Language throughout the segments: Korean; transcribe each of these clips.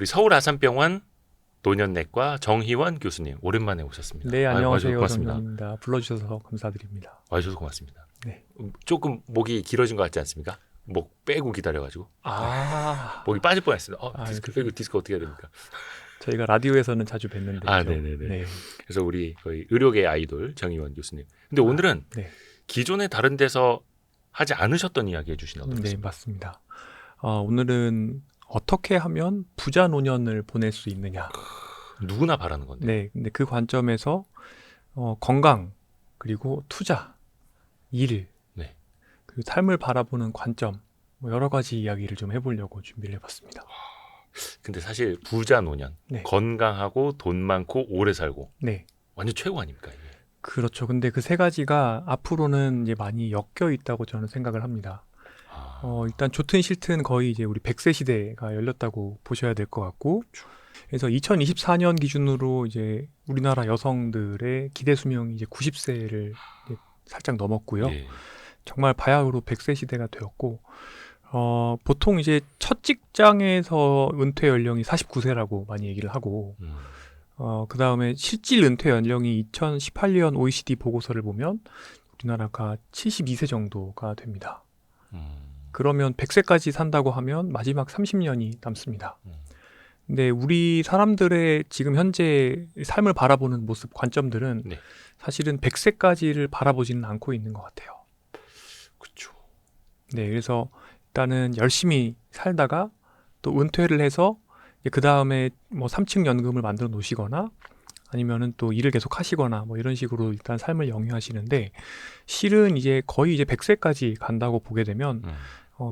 우리 서울 아산병원 노년내과 정희원 교수님 오랜만에 오셨습니다. 네, 안녕하세요. 고맙습니다. 정현입니다. 불러주셔서 감사드립니다. 와주셔서 고맙습니다. 네. 조금 목이 길어진 것 같지 않습니까? 목 빼고 기다려가지고 목이 빠질 뻔했어요. 디스크 어떻게 해야 됩니까? 저희가 라디오에서는 자주 뵀는데. 네네네. 네. 그래서 우리 거의 의료계 아이돌 정희원 교수님. 근데 오늘은 네. 기존에 다른 데서 하지 않으셨던 이야기 해주시나 네, 보겠습니다. 맞습니다. 오늘은 어떻게 하면 부자 노년을 보낼 수 있느냐. 누구나 바라는 건데. 네, 근데 그 관점에서 건강 그리고 투자, 일, 네. 그리고 삶을 바라보는 관점 뭐 여러 가지 이야기를 좀 해보려고 준비를 해봤습니다. 근데 사실 부자 노년, 네. 건강하고 돈 많고 오래 살고 네. 완전 최고 아닙니까? 이게? 그렇죠. 근데 그 세 가지가 앞으로는 이제 많이 엮여 있다고 저는 생각을 합니다. 일단 좋든 싫든 거의 이제 우리 100세 시대가 열렸다고 보셔야 될 것 같고, 그래서 2024년 기준으로 이제 우리나라 여성들의 기대 수명이 이제 90세를 살짝 넘었고요. 예. 정말 바야흐로 100세 시대가 되었고, 보통 이제 첫 직장에서 은퇴 연령이 49세라고 많이 얘기를 하고, 그 다음에 실질 은퇴 연령이 2018년 OECD 보고서를 보면 우리나라가 72세 정도가 됩니다. 그러면 100세까지 산다고 하면 마지막 30년이 남습니다. 근데 우리 사람들의 지금 현재 삶을 바라보는 모습, 관점들은 네. 사실은 100세까지를 바라보지는 않고 있는 것 같아요. 그렇죠. 네, 그래서 일단은 열심히 살다가 또 은퇴를 해서 그 다음에 뭐 3층 연금을 만들어 놓으시거나 아니면은 또 일을 계속 하시거나 뭐 이런 식으로 일단 삶을 영위하시는데, 실은 이제 거의 이제 100세까지 간다고 보게 되면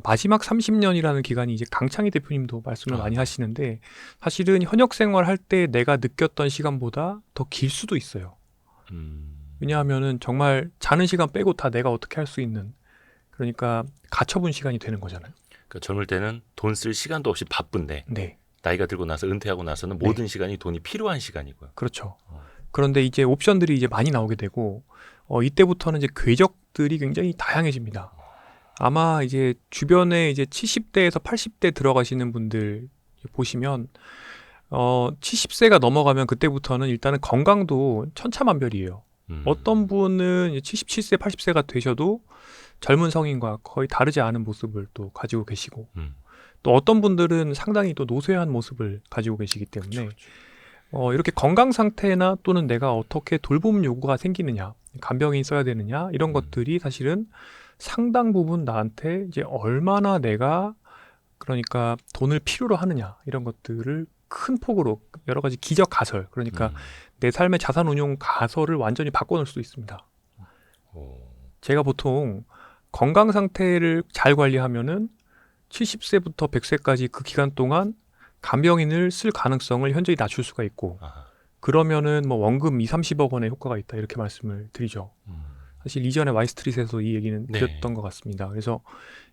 마지막 30년이라는 기간이 이제 강창희 대표님도 말씀을 많이 하시는데, 사실은 현역 생활할 때 내가 느꼈던 시간보다 더 길 수도 있어요. 왜냐하면은 정말 자는 시간 빼고 다 내가 어떻게 할 수 있는, 그러니까 가처분 시간이 되는 거잖아요. 그러니까 젊을 때는 돈 쓸 시간도 없이 바쁜데 네. 나이가 들고 나서 은퇴하고 나서는 모든 시간이 돈이 필요한 시간이고요. 그렇죠. 그런데 이제 옵션들이 이제 많이 나오게 되고, 이때부터는 이제 궤적들이 굉장히 다양해집니다. 아마 이제 주변에 이제 70대에서 80대 들어가시는 분들 보시면 70세가 넘어가면 그때부터는 일단은 건강도 천차만별이에요. 어떤 분은 77세, 80세가 되셔도 젊은 성인과 거의 다르지 않은 모습을 또 가지고 계시고, 또 어떤 분들은 상당히 또 노쇠한 모습을 가지고 계시기 때문에 이렇게 건강 상태나 또는 내가 어떻게 돌봄 요구가 생기느냐, 간병인이 써야 되느냐, 이런 것들이 사실은 상당 부분 나한테 이제 얼마나 내가 그러니까 돈을 필요로 하느냐, 이런 것들을 큰 폭으로 여러 가지 기적 가설, 그러니까 내 삶의 자산 운용 가설을 완전히 바꿔놓을 수 있습니다. 제가 보통 건강 상태를 잘 관리하면은 70세부터 100세까지 그 기간 동안 간병인을 쓸 가능성을 현저히 낮출 수가 있고, 그러면은 뭐 원금 2-30억 원의 효과가 있다, 이렇게 말씀을 드리죠. 사실 이전에 와이스트릿에서 이 얘기는 드렸던 것 같습니다. 그래서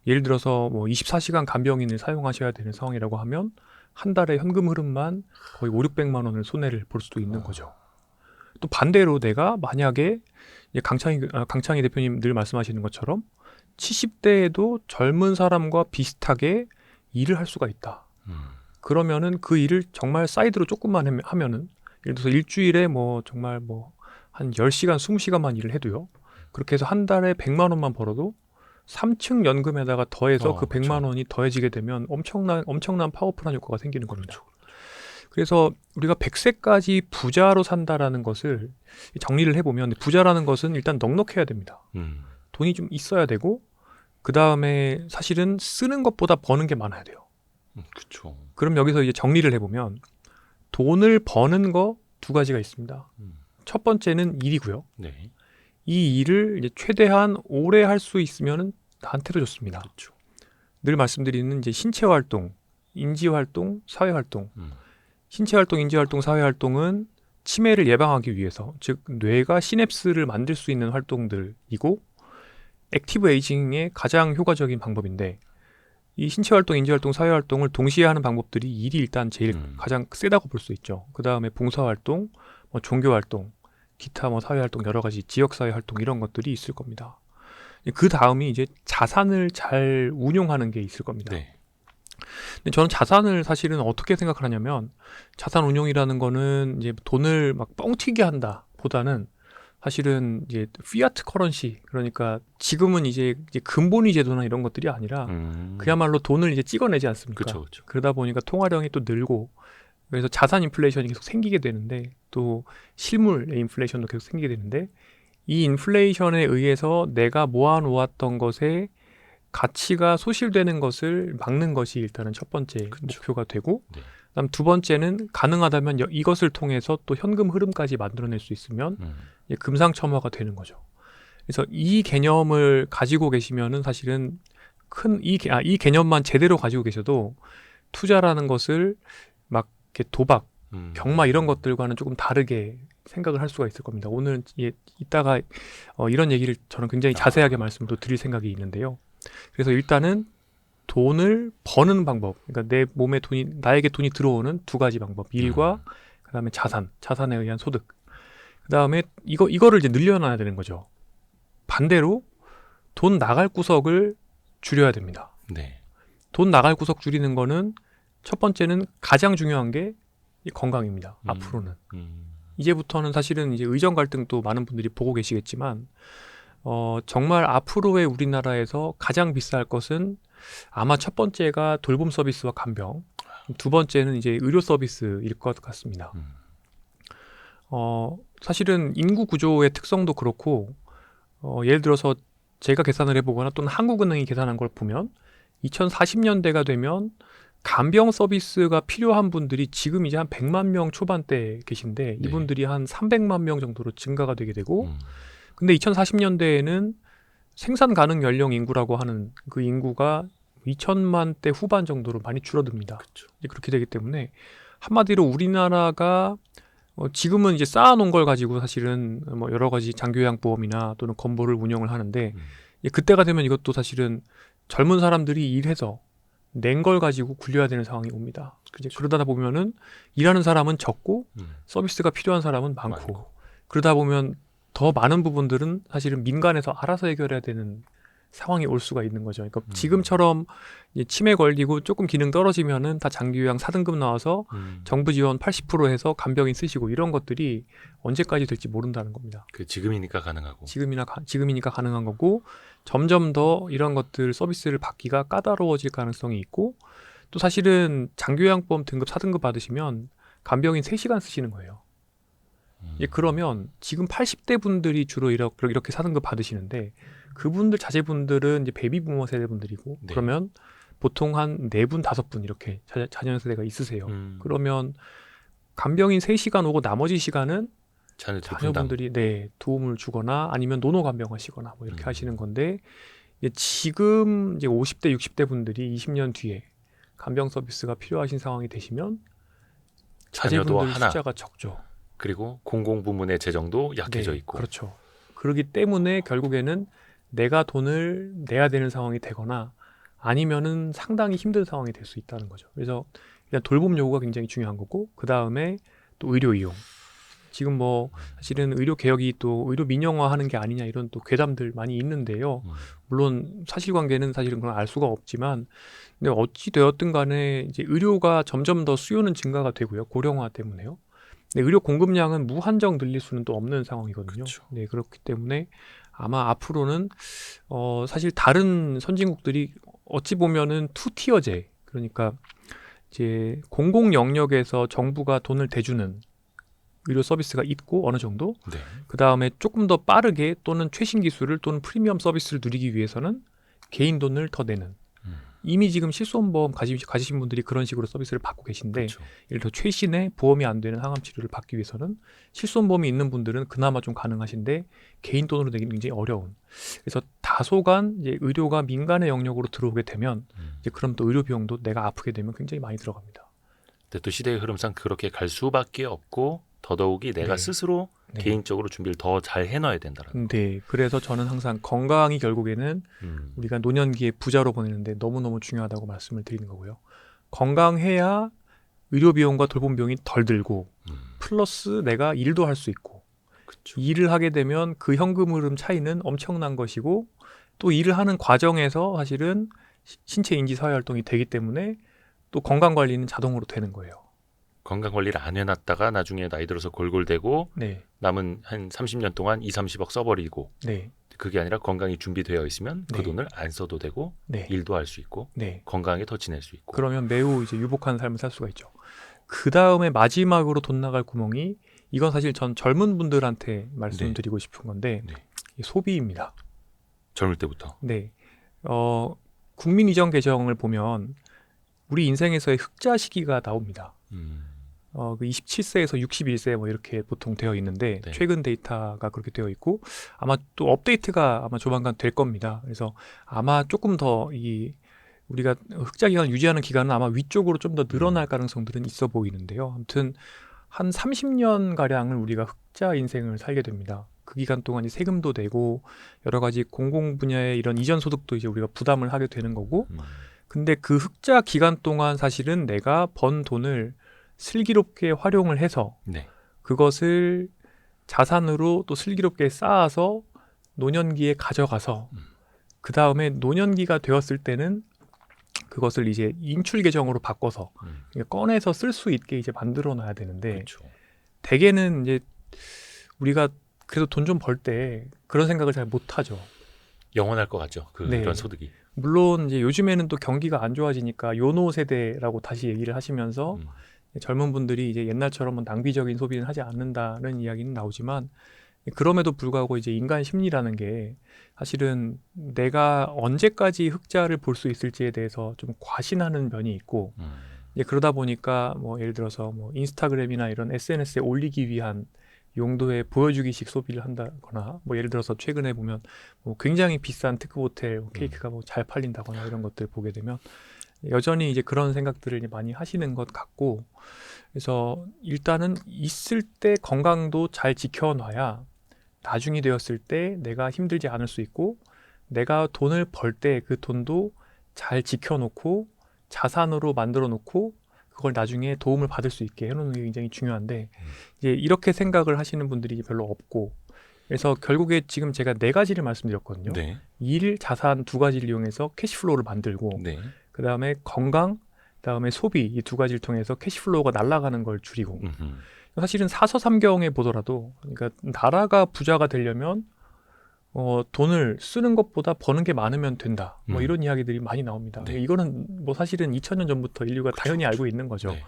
예를 들어서 뭐 24시간 간병인을 사용하셔야 되는 상황이라고 하면 한 달에 현금 흐름만 거의 5-600만 원을 손해를 볼 수도 있는 거죠. 또 반대로 내가 만약에 강창희 대표님 늘 말씀하시는 것처럼 70대에도 젊은 사람과 비슷하게 일을 할 수가 있다. 그러면은 그 일을 정말 사이드로 조금만 하면은, 예를 들어서 일주일에 뭐 정말 뭐 한 10시간, 20시간만 일을 해도요, 그렇게 해서 한 달에 100만 원만 벌어도 3층 연금에다가 더해서 그 100만 원이 더해지게 되면 엄청난 파워풀한 효과가 생기는 겁니다. 그래서 우리가 100세까지 부자로 산다라는 것을 정리를 해보면, 부자라는 것은 일단 넉넉해야 됩니다. 돈이 좀 있어야 되고, 그 다음에 사실은 쓰는 것보다 버는 게 많아야 돼요. 그렇죠. 그럼 여기서 이제 정리를 해보면 돈을 버는 거 두 가지가 있습니다. 첫 번째는 일이고요. 네. 이 일을 이제 최대한 오래 할 수 있으면 나한테도 좋습니다. 그렇죠. 늘 말씀드리는 이제 신체 활동, 인지 활동, 사회 활동. 신체 활동, 인지 활동, 사회 활동은 치매를 예방하기 위해서, 즉 뇌가 시냅스를 만들 수 있는 활동들이고 액티브 에이징의 가장 효과적인 방법인데, 이 신체 활동, 인지 활동, 사회 활동을 동시에 하는 방법들이 일이 일단 제일 가장 세다고 볼 수 있죠. 그 다음에 봉사 활동, 뭐 종교 활동, 기타 뭐 사회 활동, 여러 가지 지역 사회 활동, 이런 것들이 있을 겁니다. 그 다음이 이제 자산을 잘 운용하는 게 있을 겁니다. 네. 근데 저는 자산을 사실은 어떻게 생각하냐면 자산 운용이라는 거는 이제 돈을 막 뻥튀기 한다 보다는 사실은 이제 피아트 커런시 그러니까 지금은 이제 근본위 제도나 이런 것들이 아니라 그야말로 돈을 이제 찍어내지 않습니까? 그쵸. 그러다 보니까 통화량이 또 늘고 그래서 자산 인플레이션이 계속 생기게 되는데 또 실물의 인플레이션도 계속 생기게 되는데 이 인플레이션에 의해서 내가 모아놓았던 것에 가치가 소실되는 것을 막는 것이 일단은 첫 번째 목표가 되고 네. 그다음 두 번째는 가능하다면 이것을 통해서 또 현금 흐름까지 만들어낼 수 있으면 이제 금상첨화가 되는 거죠. 그래서 이 개념을 가지고 계시면은 사실은 이 개념만 제대로 가지고 계셔도 투자라는 것을 막 이렇게 도박, 경마 이런 것들과는 조금 다르게 생각을 할 수가 있을 겁니다. 오늘 이따가 이런 얘기를 저는 굉장히 자세하게 말씀을 또 드릴 생각이 있는데요. 그래서 일단은 돈을 버는 방법, 그러니까 내 몸에 나에게 돈이 들어오는 두 가지 방법, 일과 그다음에 자산에 의한 소득. 그다음에 이거를 이제 늘려놔야 되는 거죠. 반대로 돈 나갈 구석을 줄여야 됩니다. 네. 돈 나갈 구석 줄이는 거는 첫 번째는 가장 중요한 게 건강입니다. 앞으로는. 이제부터는 사실은 이제 의정 갈등도 많은 분들이 보고 계시겠지만 정말 앞으로의 우리나라에서 가장 비쌀 것은 아마 첫 번째가 돌봄 서비스와 간병, 두 번째는 이제 의료 서비스일 것 같습니다. 사실은 인구 구조의 특성도 그렇고 예를 들어서 제가 계산을 해보거나 또는 한국은행이 계산한 걸 보면 2040년대가 되면 간병 서비스가 필요한 분들이 지금 이제 한 100만 명 초반대 계신데 이분들이 한 300만 명 정도로 증가가 되게 되고 근데 2040년대에는 생산 가능 연령 인구라고 하는 그 인구가 2천만 대 후반 정도로 많이 줄어듭니다. 그쵸. 그렇게 되기 때문에 한마디로 우리나라가 지금은 이제 쌓아놓은 걸 가지고 사실은 뭐 여러 가지 장교양보험이나 또는 건보를 운영을 하는데 그때가 되면 이것도 사실은 젊은 사람들이 일해서 낸 걸 가지고 굴려야 되는 상황이 옵니다. 이제 그러다 보면은 일하는 사람은 적고 서비스가 필요한 사람은 많고 그러다 보면 더 많은 부분들은 사실은 민간에서 알아서 해결해야 되는 상황이 올 수가 있는 거죠. 그러니까 지금처럼 이제 치매 걸리고 조금 기능 떨어지면은 다 장기요양 4등급 나와서 정부 지원 80% 해서 간병인 쓰시고 이런 것들이 언제까지 될지 모른다는 겁니다. 지금이니까 가능하고. 지금이니까 가능한 거고 점점 더 이런 것들 서비스를 받기가 까다로워질 가능성이 있고 또 사실은 장기요양보험 등급 4등급 받으시면 간병인 3시간 쓰시는 거예요. 그러면 지금 80대 분들이 주로 이렇게 4등급 받으시는데 그분들 자제분들은 이제 베이비부머 세대분들이고 그러면 보통 한 4분, 5분 이렇게 자녀 세대가 있으세요. 그러면 간병인 3시간 오고 나머지 시간은 자녀분들이 도움을 주거나 아니면 노노 간병하시거나 뭐 이렇게 하시는 건데 지금 이제 50대, 60대 분들이 20년 뒤에 간병 서비스가 필요하신 상황이 되시면 자제분들 숫자가 적죠. 그리고 공공부문의 재정도 약해져 있고. 그렇죠. 그렇기 때문에 결국에는 내가 돈을 내야 되는 상황이 되거나 아니면은 상당히 힘든 상황이 될 수 있다는 거죠. 그래서 일단 돌봄 요구가 굉장히 중요한 거고 그 다음에 또 의료 이용. 지금 뭐 사실은 의료 개혁이 또 의료 민영화하는 게 아니냐 이런 또 괴담들 많이 있는데요. 물론 사실관계는 사실은 그건 알 수가 없지만 근데 어찌 되었든 간에 이제 의료가 점점 더 수요는 증가가 되고요. 고령화 때문에요. 의료 공급량은 무한정 늘릴 수는 또 없는 상황이거든요. 그렇죠. 그렇기 때문에 아마 앞으로는 사실 다른 선진국들이 어찌 보면은 투티어제 그러니까 이제 공공 영역에서 정부가 돈을 대주는 의료 서비스가 있고 어느 정도 그 다음에 조금 더 빠르게 또는 최신 기술을 또는 프리미엄 서비스를 누리기 위해서는 개인 돈을 더 내는 이미 지금 실손보험 가지신 분들이 그런 식으로 서비스를 받고 계신데 예를 들어 최신의 보험이 안 되는 항암 치료를 받기 위해서는 실손보험이 있는 분들은 그나마 좀 가능하신데 개인 돈으로 내기는 굉장히 어려운. 그래서 다소간 이제 의료가 민간의 영역으로 들어오게 되면 이제 그럼 또 의료 비용도 내가 아프게 되면 굉장히 많이 들어갑니다. 근데 또 시대의 흐름상 그렇게 갈 수밖에 없고 더더욱이 내가 스스로 개인적으로 준비를 더 잘 해놔야 된다는 거. 그래서 저는 항상 건강이 결국에는 우리가 노년기에 부자로 보내는데 너무너무 중요하다고 말씀을 드리는 거고요. 건강해야 의료 비용과 돌봄 비용이 덜 들고 플러스 내가 일도 할 수 있고 일을 하게 되면 그 현금 흐름 차이는 엄청난 것이고 또 일을 하는 과정에서 사실은 신체 인지 사회 활동이 되기 때문에 또 건강 관리는 자동으로 되는 거예요. 건강 관리를 안 해놨다가 나중에 나이 들어서 골골대고 네. 남은 한 30년 동안 2, 30억 써버리고 네. 그게 아니라 건강이 준비되어 있으면 그 네. 돈을 안 써도 되고 네. 일도 할 수 있고 네. 건강하게 더 지낼 수 있고 그러면 매우 이제 유복한 삶을 살 수가 있죠. 그 다음에 마지막으로 돈 나갈 구멍이 이건 사실 전 젊은 분들한테 말씀드리고 싶은 건데 네. 이 소비입니다. 젊을 때부터. 네. 국민 이전 개정을 보면 우리 인생에서의 흑자 시기가 나옵니다. 그 27세에서 61세 뭐 이렇게 보통 되어 있는데 네. 최근 데이터가 그렇게 되어 있고 아마 또 업데이트가 아마 조만간 될 겁니다. 그래서 아마 조금 더 우리가 흑자 기간을 유지하는 기간은 아마 위쪽으로 좀 더 늘어날 가능성들은 있어 보이는데요. 아무튼 한 30년 가량을 우리가 흑자 인생을 살게 됩니다. 그 기간 동안 이제 세금도 내고 여러 가지 공공 분야의 이런 이전 소득도 이제 우리가 부담을 하게 되는 거고 근데 그 흑자 기간 동안 사실은 내가 번 돈을 슬기롭게 활용을 해서 네. 그것을 자산으로 또 슬기롭게 쌓아서 노년기에 가져가서 그 다음에 노년기가 되었을 때는 그것을 이제 인출 계정으로 바꿔서 꺼내서 쓸 수 있게 이제 만들어 놔야 되는데 그렇죠. 대개는 이제 우리가 그래도 돈 좀 벌 때 그런 생각을 잘 못하죠. 영원할 것 같죠. 네. 그런 소득이. 물론 이제 요즘에는 또 경기가 안 좋아지니까 요노 세대라고 다시 얘기를 하시면서 젊은 분들이 이제 옛날처럼 낭비적인 소비는 하지 않는다는 이야기는 나오지만 그럼에도 불구하고 이제 인간 심리라는 게 사실은 내가 언제까지 흑자를 볼 수 있을지에 대해서 좀 과신하는 면이 있고 이제 그러다 보니까 뭐 예를 들어서 뭐 인스타그램이나 이런 SNS에 올리기 위한 용도의 보여주기식 소비를 한다거나 뭐 예를 들어서 최근에 보면 뭐 굉장히 비싼 특급 호텔 케이크가 뭐 잘 팔린다거나 이런 것들 보게 되면 여전히 이제 그런 생각들을 이제 많이 하시는 것 같고 그래서 일단은 있을 때 건강도 잘 지켜놔야 나중이 되었을 때 내가 힘들지 않을 수 있고 내가 돈을 벌 때 그 돈도 잘 지켜놓고 자산으로 만들어 놓고 그걸 나중에 도움을 받을 수 있게 해놓는 게 굉장히 중요한데 이제 이렇게 생각을 하시는 분들이 별로 없고 그래서 결국에 지금 제가 4가지를 말씀드렸거든요. 네. 일, 자산 2가지를 이용해서 캐시플로우를 만들고 네. 그 다음에 건강, 그 다음에 소비 이 2가지를 통해서 캐시플로우가 날아가는 걸 줄이고 사실은 사서삼경에 보더라도 그러니까 나라가 부자가 되려면 돈을 쓰는 것보다 버는 게 많으면 된다. 뭐 이런 이야기들이 많이 나옵니다. 네. 이거는 뭐 사실은 2000년 전부터 인류가 당연히 알고 있는 거죠. 네.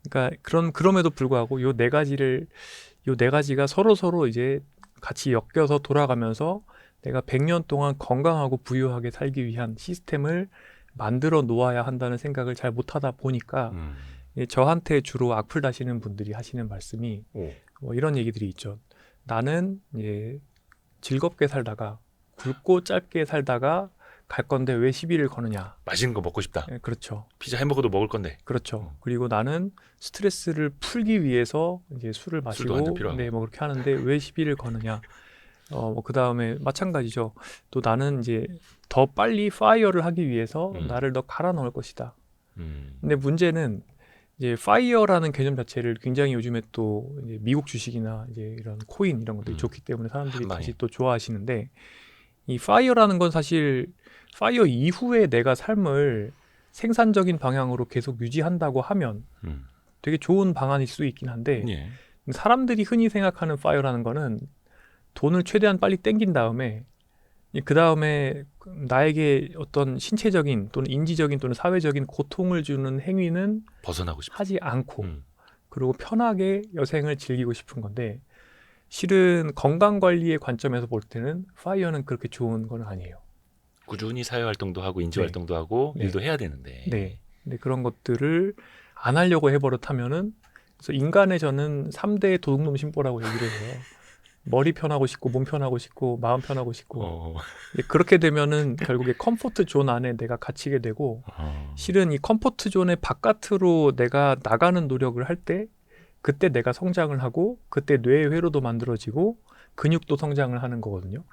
그러니까 그럼에도 불구하고 요 4가지가 서로 이제 같이 엮여서 돌아가면서 내가 100년 동안 건강하고 부유하게 살기 위한 시스템을 만들어 놓아야 한다는 생각을 잘 못하다 보니까 저한테 주로 악플 다시는 분들이 하시는 말씀이 뭐 이런 얘기들이 있죠. 나는 즐겁게 살다가 굵고 짧게 살다가 갈 건데 왜 시비를 거느냐. 맛있는 거 먹고 싶다. 네, 그렇죠. 피자 햄버거도 먹을 건데. 그렇죠. 그리고 나는 스트레스를 풀기 위해서 이제 술을 술도 한잔 마시고 필요하고. 뭐 그렇게 하는데 왜 시비를 거느냐. 그 다음에 마찬가지죠. 또 나는 이제 더 빨리 파이어를 하기 위해서 나를 더 갈아 넣을 것이다. 근데 문제는 이제 파이어라는 개념 자체를 굉장히 요즘에 또 이제 미국 주식이나 이제 이런 코인 이런 것들이 좋기 때문에 사람들이 다시 또 좋아하시는데 이 파이어라는 건 사실 파이어 이후에 내가 삶을 생산적인 방향으로 계속 유지한다고 하면 되게 좋은 방안일 수 있긴 한데 예. 사람들이 흔히 생각하는 파이어라는 거는 돈을 최대한 빨리 땡긴 다음에 그 다음에 나에게 어떤 신체적인 또는 인지적인 또는 사회적인 고통을 주는 행위는 벗어나고 싶어. 하지 않고 그리고 편하게 여생을 즐기고 싶은 건데 실은 건강관리의 관점에서 볼 때는 파이어는 그렇게 좋은 건 아니에요. 꾸준히 사회활동도 하고 인지활동도 하고 일도 해야 되는데. 네. 근데 그런 것들을 안 하려고 해버릇하면은 그래서 인간의 저는 3대 도둑놈 심보라고 얘기를 해요. 머리 편하고 싶고 몸 편하고 싶고 마음 편하고 싶고 그렇게 되면은 결국에 컴포트 존 안에 내가 갇히게 되고 실은 이 컴포트 존의 바깥으로 내가 나가는 노력을 할 때 그때 내가 성장을 하고 그때 뇌의 회로도 만들어지고 근육도 성장을 하는 거거든요.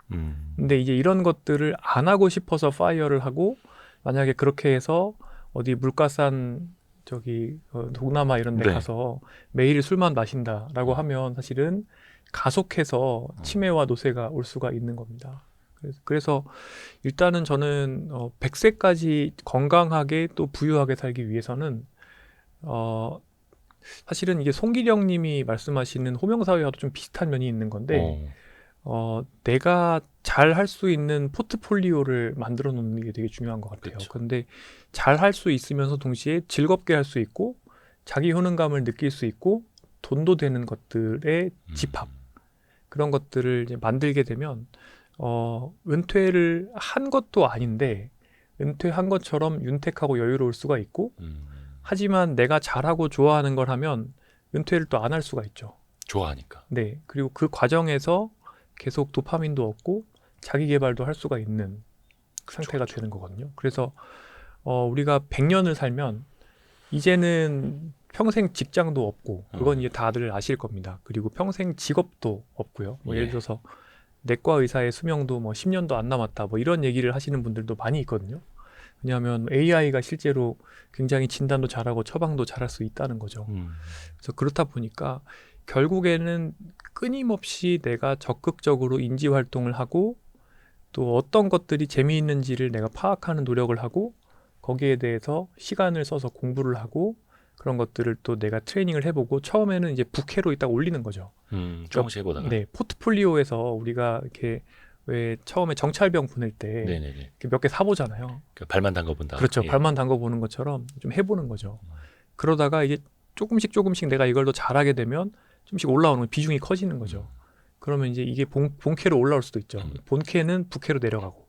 근데 이제 이런 것들을 안 하고 싶어서 파이어를 하고 만약에 그렇게 해서 어디 물가산 동남아 이런 데 가서 매일 술만 마신다라고 하면 사실은 가속해서 치매와 노쇠가 올 수가 있는 겁니다. 그래서 일단은 저는 100세까지 건강하게 또 부유하게 살기 위해서는 사실은 이게 송기령 님이 말씀하시는 호명사회와도 좀 비슷한 면이 있는 건데 내가 잘 할 수 있는 포트폴리오를 만들어 놓는 게 되게 중요한 것 같아요. 그쵸. 근데 잘 할 수 있으면서 동시에 즐겁게 할 수 있고 자기 효능감을 느낄 수 있고 돈도 되는 것들의 집합 그런 것들을 이제 만들게 되면 은퇴를 한 것도 아닌데 은퇴한 것처럼 윤택하고 여유로울 수가 있고 하지만 내가 잘하고 좋아하는 걸 하면 은퇴를 또 안 할 수가 있죠. 좋아하니까. 네. 그리고 그 과정에서 계속 도파민도 얻고 자기 개발도 할 수가 있는 상태가 되는 거거든요. 그래서 우리가 100년을 살면 이제는 평생 직장도 없고 그건 이제 다들 아실 겁니다. 그리고 평생 직업도 없고요. 뭐 예를 들어서 내과 의사의 수명도 뭐 10년도 안 남았다. 뭐 이런 얘기를 하시는 분들도 많이 있거든요. 왜냐하면 AI가 실제로 굉장히 진단도 잘하고 처방도 잘할 수 있다는 거죠. 그래서 그렇다 보니까 결국에는 끊임없이 내가 적극적으로 인지 활동을 하고 또 어떤 것들이 재미있는지를 내가 파악하는 노력을 하고 거기에 대해서 시간을 써서 공부를 하고 그런 것들을 또 내가 트레이닝을 해보고 처음에는 이제 부캐로 있다가 올리는 거죠. 조금씩 해보다가. 네, 포트폴리오에서 우리가 이렇게 왜 처음에 정찰병 보낼 때 몇 개 사보잖아요. 그러니까 발만 담궈본다. 그렇죠. 발만 담궈보는 것처럼 좀 해보는 거죠. 그러다가 이게 조금씩 내가 이걸 더 잘하게 되면 좀씩 올라오는 비중이 커지는 거죠. 그러면 이제 이게 본캐로 올라올 수도 있죠. 본캐는 부캐로 내려가고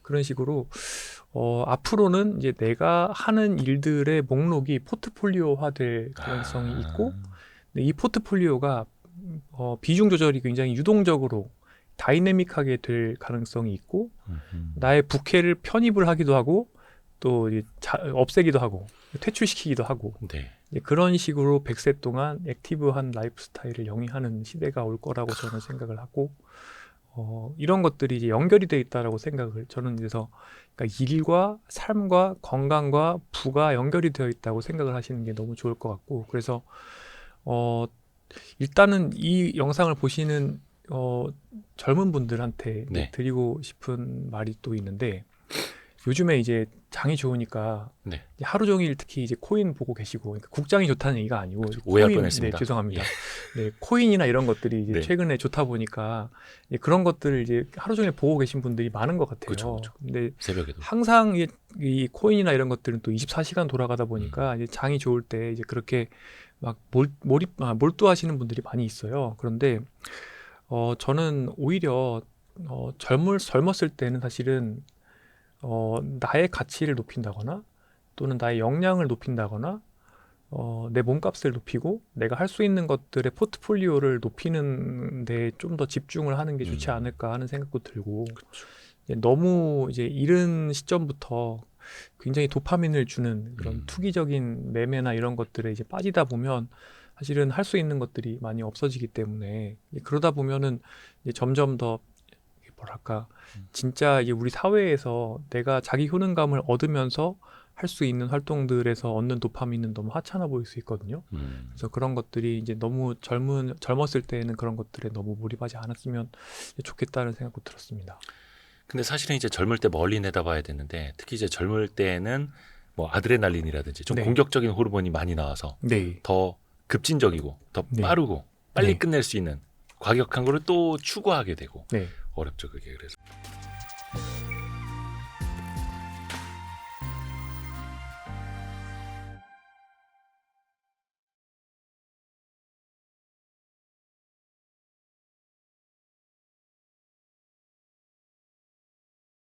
그런 식으로 앞으로는 이제 내가 하는 일들의 목록이 포트폴리오화될 가능성이 있고 이 포트폴리오가 비중 조절이 굉장히 유동적으로 다이내믹하게 될 가능성이 있고 나의 부캐를 편입을 하기도 하고 또 이제 없애기도 하고 퇴출시키기도 하고 그런 식으로 100세 동안 액티브한 라이프 스타일을 영위하는 시대가 올 거라고 저는 생각을 하고 이런 것들이 이제 연결이 돼 있다라고 생각을 저는 그래서 그러니까 일과 삶과 건강과 부가 연결이 되어 있다고 생각을 하시는 게 너무 좋을 것 같고 그래서 일단은 이 영상을 보시는 젊은 분들한테 드리고 싶은 말이 또 있는데 요즘에 이제 장이 좋으니까 하루 종일 특히 이제 코인 보고 계시고 그러니까 국장이 좋다는 얘기가 아니고 오해할 뻔했습니다. 죄송합니다. 네, 코인이나 이런 것들이 이제 최근에 좋다 보니까 그런 것들을 이제 하루 종일 보고 계신 분들이 많은 것 같아요. 그렇죠. 근데 새벽에도 항상 이 코인이나 이런 것들은 또 24시간 돌아가다 보니까 이제 장이 좋을 때 이제 그렇게 막 몰두하시는 분들이 많이 있어요. 그런데 저는 오히려 젊었을 때는 사실은 나의 가치를 높인다거나 또는 나의 역량을 높인다거나 내 몸값을 높이고 내가 할 수 있는 것들의 포트폴리오를 높이는 데 좀 더 집중을 하는 게 좋지 않을까 하는 생각도 들고 이제 너무 이제 이른 시점부터 굉장히 도파민을 주는 그런 투기적인 매매나 이런 것들에 이제 빠지다 보면 사실은 할 수 있는 것들이 많이 없어지기 때문에 그러다 보면은 이제 점점 더 뭐랄까 진짜 이제 우리 사회에서 내가 자기 효능감을 얻으면서 할 수 있는 활동들에서 얻는 도파민은 너무 하찮아 보일 수 있거든요. 그래서 그런 것들이 이제 너무 젊었을 때에는 그런 것들에 너무 몰입하지 않았으면 좋겠다는 생각도 들었습니다. 근데 사실은 이제 젊을 때 멀리 내다봐야 되는데 특히 이제 젊을 때는 뭐 아드레날린이라든지 좀 공격적인 호르몬이 많이 나와서 더 급진적이고 더 빠르고 빨리 끝낼 수 있는 과격한 거를 또 추구하게 되고 어렵죠 그게. 그래서